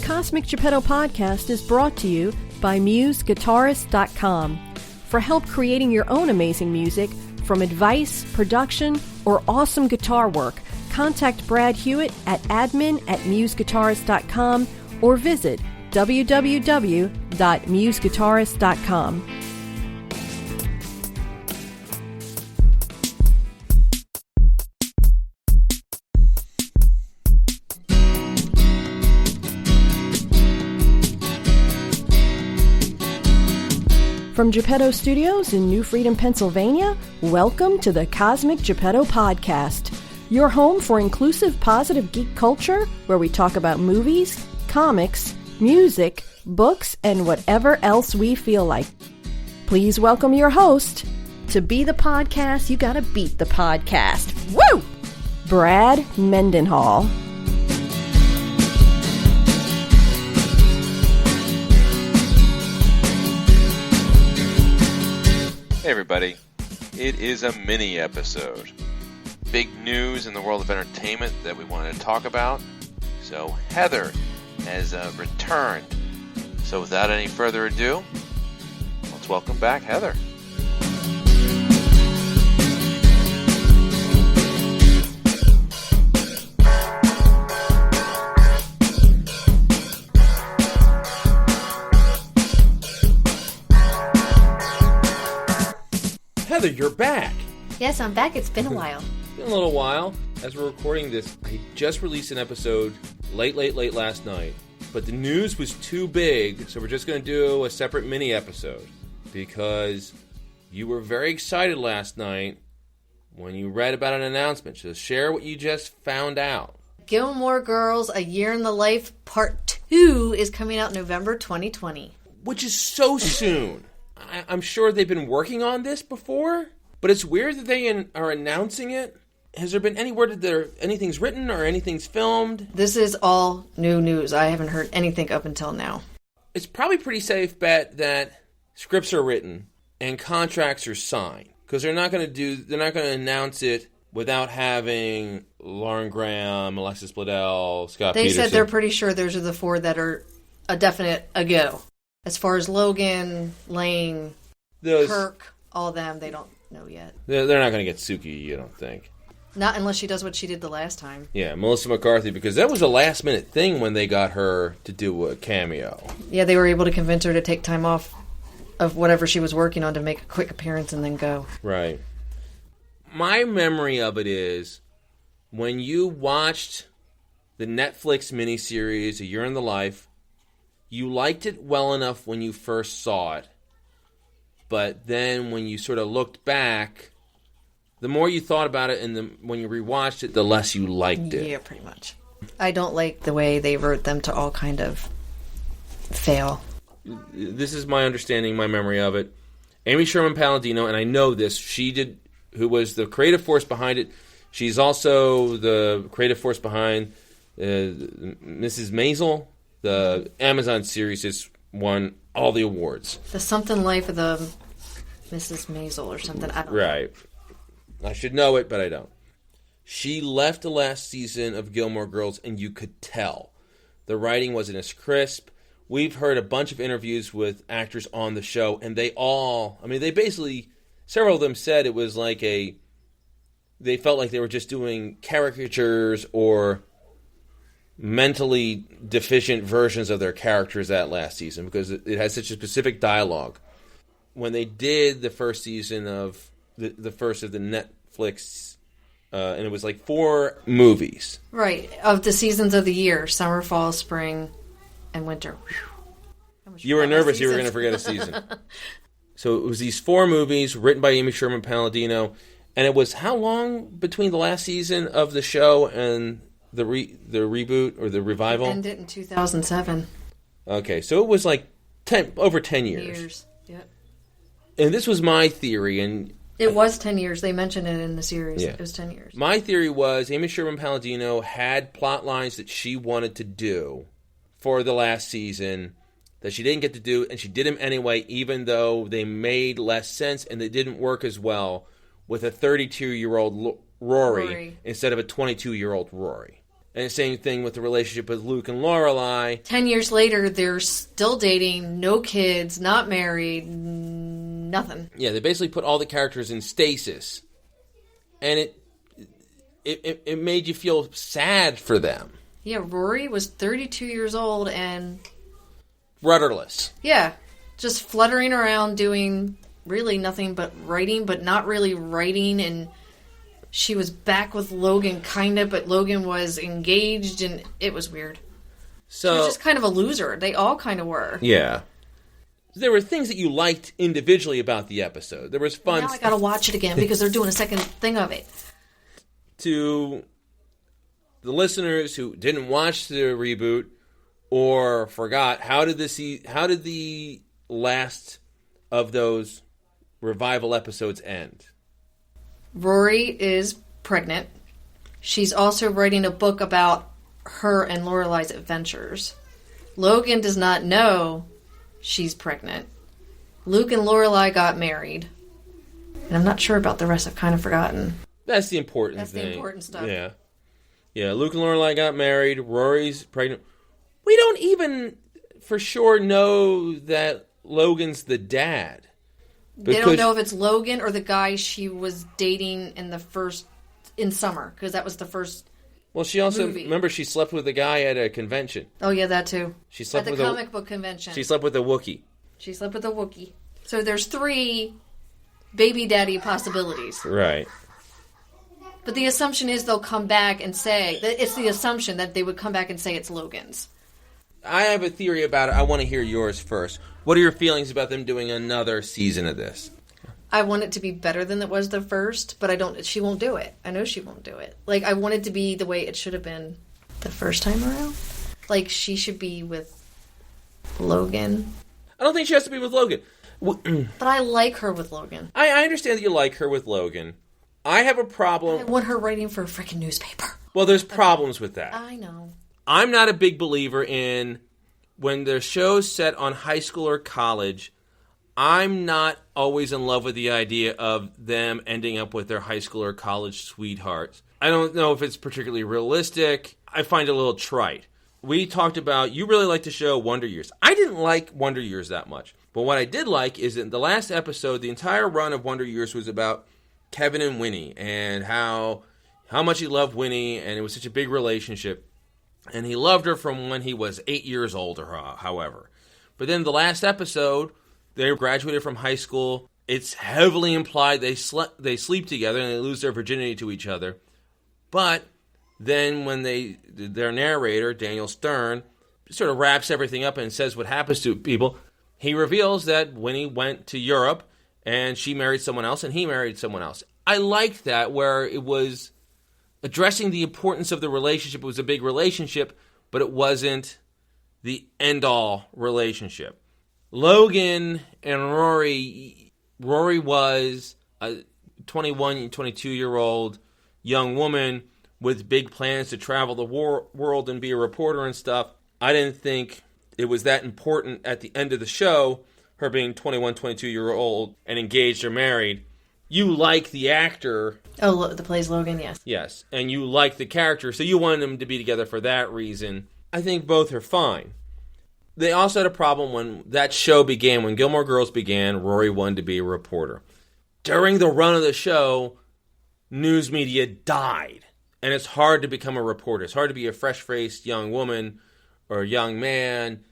Cosmic Geppetto podcast is brought to you by MuseGuitarist.com. For help creating your own amazing music, from advice, production, or awesome guitar work, contact Brad Hewitt at admin@MuseGuitarist.com or visit www.museguitarist.com. From Geppetto Studios in New Freedom, Pennsylvania, welcome to the Cosmic Geppetto Podcast, your home for inclusive, positive geek culture, where we talk about movies, comics, music, books, and whatever else we feel like. Please welcome your host. To be the podcast, you gotta beat the podcast. Woo! Brad Mendenhall. Hey everybody, it is a mini episode. Big news in the world of entertainment that we wanted to talk about. So Heather has returned. So without any further ado, let's welcome back Heather. Heather, you're back. Yes, I'm back. It's been a while. It's been a little while. As we're recording this, I just released an episode late last night. But the news was too big, so we're just going to do a separate mini episode. Because you were very excited last night when you read about an announcement. So share what you just found out. Gilmore Girls, A Year in the Life, Part 2 is coming out November 2020. Which is so soon. I'm sure they've been working on this before, but it's weird that they are announcing it. Has there been any word that anything's written or anything's filmed? This is all new news. I haven't heard anything up until now. It's probably a pretty safe bet that scripts are written and contracts are signed, because they're not going to announce it without having Lauren Graham, Alexis Bledel, Scott Peterson. They said they're pretty sure those are the four that are a definite a go. As far as Logan, Lane, Kirk, all them, they don't know yet. They're not going to get Suki, you don't think? Not unless she does what she did the last time. Yeah, Melissa McCarthy, because that was a last-minute thing when they got her to do a cameo. Yeah, they were able to convince her to take time off of whatever she was working on to make a quick appearance and then go. Right. My memory of it is when you watched the Netflix miniseries A Year in the Life, you liked it well enough when you first saw it, but then when you sort of looked back, the more you thought about it and when you rewatched it, the less you liked it. Yeah, pretty much. I don't like the way they wrote them to all kind of fail. This is my understanding, my memory of it. Amy Sherman Palladino, and I know this, who was the creative force behind it. She's also the creative force behind Mrs. Maisel. The Amazon series has won all the awards. The something life of the Mrs. Maisel or something. I don't know. Right. I should know it, but I don't. She left the last season of Gilmore Girls, and you could tell. The writing wasn't as crisp. We've heard a bunch of interviews with actors on the show, and they basically, several of them said it was like they felt like they were just doing caricatures or mentally deficient versions of their characters that last season, because it has such a specific dialogue. When they did the first season of the first of the Netflix, and it was like 4 movies. Right, of the seasons of the year, summer, fall, spring, and winter. You were nervous you were going to forget a season. So it was these 4 movies written by Amy Sherman Palladino, and it was how long between the last season of the show and the reboot or the revival? It ended in 2007. Okay, so it was like over 10 years. Yep. And this was my theory, and it was 10 years. They mentioned it in the series. Yeah. It was 10 years. My theory was Amy Sherman Palladino had plot lines that she wanted to do for the last season that she didn't get to do, and she did them anyway, even though they made less sense and they didn't work as well with a 32-year-old Rory instead of a 22-year-old Rory. And the same thing with the relationship with Luke and Lorelai. 10 years later, they're still dating, no kids, not married, nothing. Yeah, they basically put all the characters in stasis. And it made you feel sad for them. Yeah, Rory was 32 years old and... rudderless. Yeah, just fluttering around doing really nothing but writing, but not really writing, and she was back with Logan, kind of, but Logan was engaged, and it was weird. So, she was just kind of a loser. They all kind of were. Yeah. There were things that you liked individually about the episode. There was fun. Now I gotta watch it again because they're doing a second thing of it. To the listeners who didn't watch the reboot or forgot, how did the last of those revival episodes end? Rory is pregnant. She's also writing a book about her and Lorelai's adventures. Logan does not know she's pregnant. Luke and Lorelai got married. And I'm not sure about the rest. I've kind of forgotten. That's the important thing. That's the important stuff. Yeah. Yeah, Luke and Lorelai got married. Rory's pregnant. We don't even for sure know that Logan's the dad. They don't know if it's Logan or the guy she was dating in summer, because that was the first. Well, she also movie. Remember she slept with a guy at a convention. Oh yeah, that too. She slept at with the comic book convention. She slept with a Wookiee. She slept with a Wookiee. So there's 3 baby daddy possibilities. Right. But the assumption is they'll come back and say it's the assumption that they would come back and say it's Logan's. I have a theory about it. I want to hear yours first. What are your feelings about them doing another season of this? I want it to be better than it was the first, but she won't do it. I know she won't do it. Like, I want it to be the way it should have been the first time around. Like, she should be with Logan. I don't think she has to be with Logan. But I like her with Logan. I understand that you like her with Logan. I have a problem. I want her writing for a freaking newspaper. Well, there's problems with that. I know. I'm not a big believer in when there's shows set on high school or college. I'm not always in love with the idea of them ending up with their high school or college sweethearts. I don't know if it's particularly realistic. I find it a little trite. We talked about, you really liked the show Wonder Years. I didn't like Wonder Years that much. But what I did like is in the last episode, the entire run of Wonder Years was about Kevin and Winnie and how much he loved Winnie, and it was such a big relationship. And he loved her from when he was 8 years old, or however. But then the last episode, they graduated from high school. It's heavily implied they sleep together and they lose their virginity to each other. But then when their narrator, Daniel Stern, sort of wraps everything up and says what happens to people, he reveals that Winnie went to Europe and she married someone else and he married someone else. I liked that, where it was addressing the importance of the relationship. It was a big relationship, but it wasn't the end-all relationship. Logan and Rory was a 21, 22-year-old young woman with big plans to travel the world and be a reporter and stuff. I didn't think it was that important at the end of the show, her being 21, 22-year-old and engaged or married. You like the actor. Oh, that plays Logan, yes. Yes, and you like the character, so you wanted them to be together for that reason. I think both are fine. They also had a problem when that show began, when Gilmore Girls began, Rory wanted to be a reporter. During the run of the show, news media died, and it's hard to become a reporter. It's hard to be a fresh-faced young woman or a young man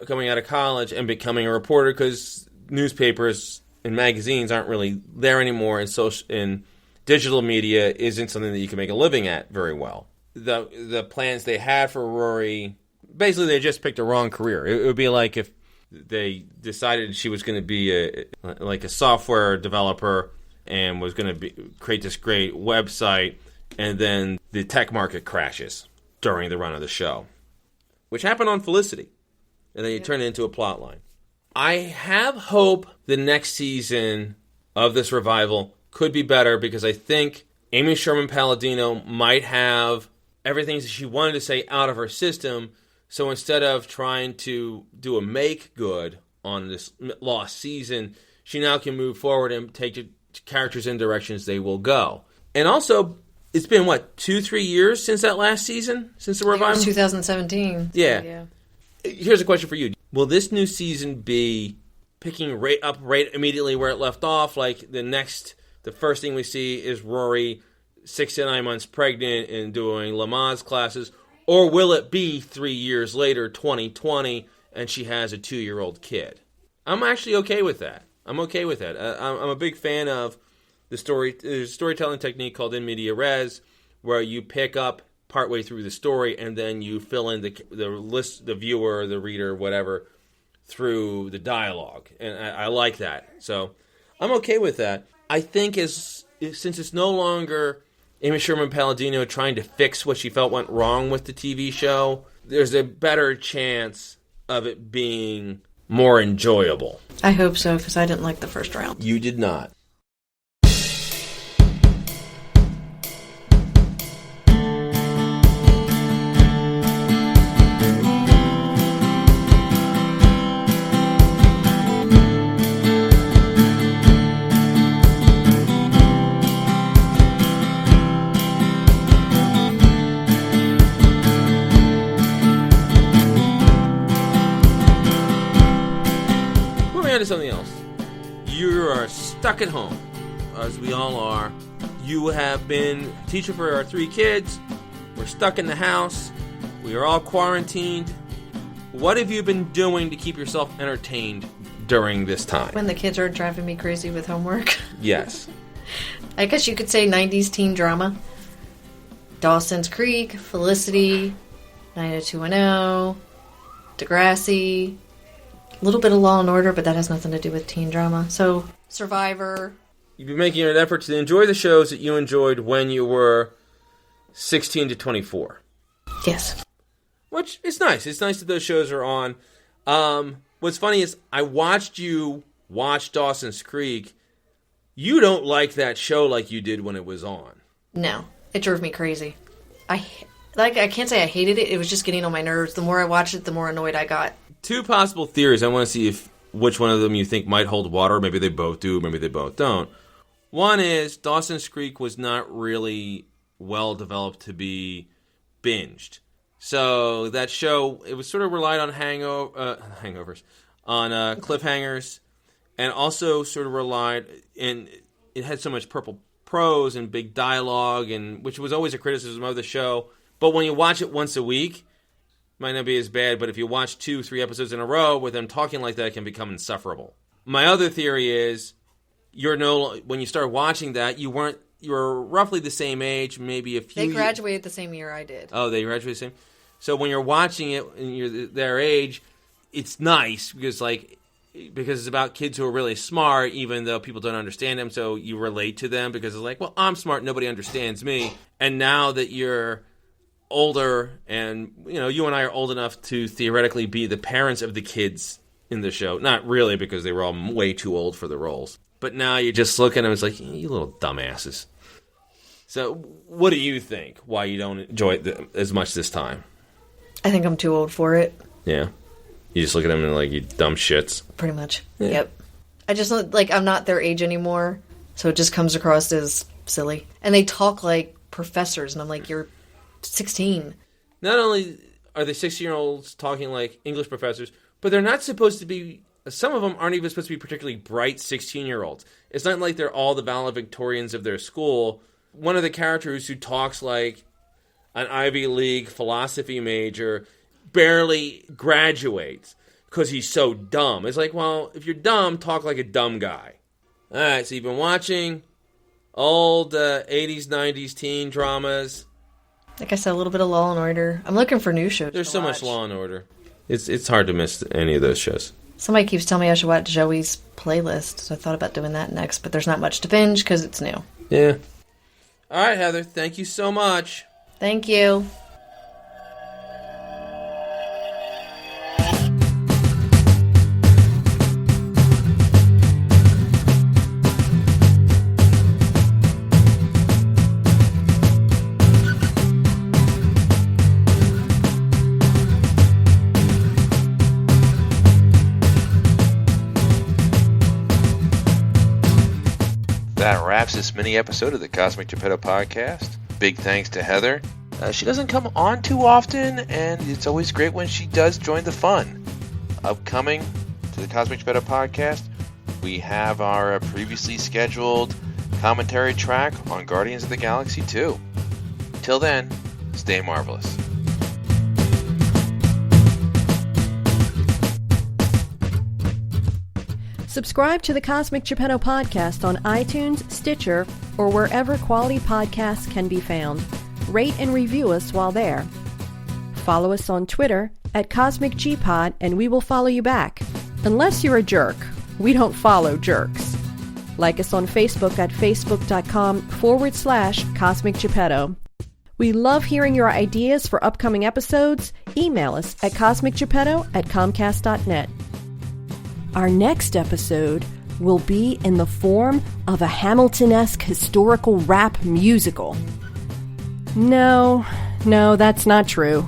coming out of college and becoming a reporter, because newspapers and magazines aren't really there anymore, and digital media isn't something that you can make a living at very well. The plans they had for Rory, basically they just picked a wrong career. It would be like if they decided she was going to be a software developer and was going to create this great website, and then the tech market crashes during the run of the show, which happened on Felicity, and then you turn it into a plot line. I have hope the next season of this revival could be better, because I think Amy Sherman-Palladino might have everything that she wanted to say out of her system. So instead of trying to do a make good on this lost season, she now can move forward and take the characters in directions they will go. And also, It's been, 2-3 years since that last season? Since the revival? It was 2017. Yeah. Here's a question for you. Will this new season be picking up right immediately where it left off? Like, the first thing we see is Rory 6 to 9 months pregnant and doing Lamaze classes? Or will it be 3 years later, 2020, and she has a 2-year-old kid? I'm actually okay with that. I'm a big fan of the storytelling technique called in media res, where you pick up partway through the story and then you fill in the viewer, the reader, whatever, through the dialogue. And I like that. So I'm okay with that. I think since it's no longer Amy Sherman-Palladino trying to fix what she felt went wrong with the TV show, there's a better chance of it being more enjoyable. I hope so, because I didn't like the first round. You did not. To something else. You are stuck at home, as we all are. You have been a teacher for our 3 kids. We're stuck in the house. We are all quarantined. What have you been doing to keep yourself entertained during this time? When the kids are driving me crazy with homework. Yes. I guess you could say 90s teen drama. Dawson's Creek, Felicity, 90210, Degrassi. A little bit of Law and Order, but that has nothing to do with teen drama. So, Survivor. You've been making an effort to enjoy the shows that you enjoyed when you were 16 to 24. Yes. Which is nice. It's nice that those shows are on. What's funny is I watched you watch Dawson's Creek. You don't like that show like you did when it was on. No. It drove me crazy. I can't say I hated it. It was just getting on my nerves. The more I watched it, the more annoyed I got. 2 possible theories. I want to see which one of them you think might hold water. Maybe they both do, maybe they both don't. One is Dawson's Creek was not really well developed to be binged. So that show, it was sort of relied on hangovers, on cliffhangers, and also sort of relied, and it had so much purple prose and big dialogue, and which was always a criticism of the show. But when you watch it once a week, might not be as bad, but if you watch 2-3 episodes in a row with them talking like that, it can become insufferable. My other theory is, when you start watching that, you were roughly the same age, maybe a few. They graduated the same year I did. Oh, they graduated the same. So when you're watching it and you're their age, it's nice because it's about kids who are really smart, even though people don't understand them. So you relate to them because it's like, well, I'm smart, nobody understands me. And now that you're older, and you and I are old enough to theoretically be the parents of the kids in the show. Not really, because they were all way too old for the roles. But now you just look at them, it's like, you little dumbasses. So, what do you think? Why you don't enjoy it as much this time? I think I'm too old for it. Yeah. You just look at them and like, you dumb shits. Pretty much. Yeah. Yep. I just I'm not their age anymore, so it just comes across as silly. And they talk like professors, and I'm like, you're 16. Not only are they 16-year-olds talking like English professors, but they're not supposed to be, some of them aren't even supposed to be particularly bright 16-year-olds. It's not like they're all the valedictorians of their school. One of the characters who talks like an Ivy League philosophy major barely graduates because he's so dumb. It's like, well, if you're dumb, talk like a dumb guy. All right, so you've been watching old 80s, 90s teen dramas. Like I said, a little bit of Law and Order. I'm looking for new shows. There's so much Law and Order. It's hard to miss any of those shows. Somebody keeps telling me I should watch Joey's playlist, so I thought about doing that next, but there's not much to binge because it's new. Yeah. All right, Heather, thank you so much. Thank you. That wraps this mini episode of the Cosmic Geppetto Podcast. Big thanks to Heather. She doesn't come on too often, and it's always great when she does join the fun. Upcoming to the Cosmic Geppetto podcast, we have our previously scheduled commentary track on Guardians of the Galaxy 2. Till then, stay marvelous. Subscribe to the Cosmic Geppetto podcast on iTunes, Stitcher, or wherever quality podcasts can be found. Rate and review us while there. Follow us on Twitter at CosmicGPod, and we will follow you back. Unless you're a jerk. We don't follow jerks. Like us on Facebook at facebook.com/Cosmic Geppetto. We love hearing your ideas for upcoming episodes. Email us at cosmicgeppetto@comcast.net. Our next episode will be in the form of a Hamilton-esque historical rap musical. No, that's not true.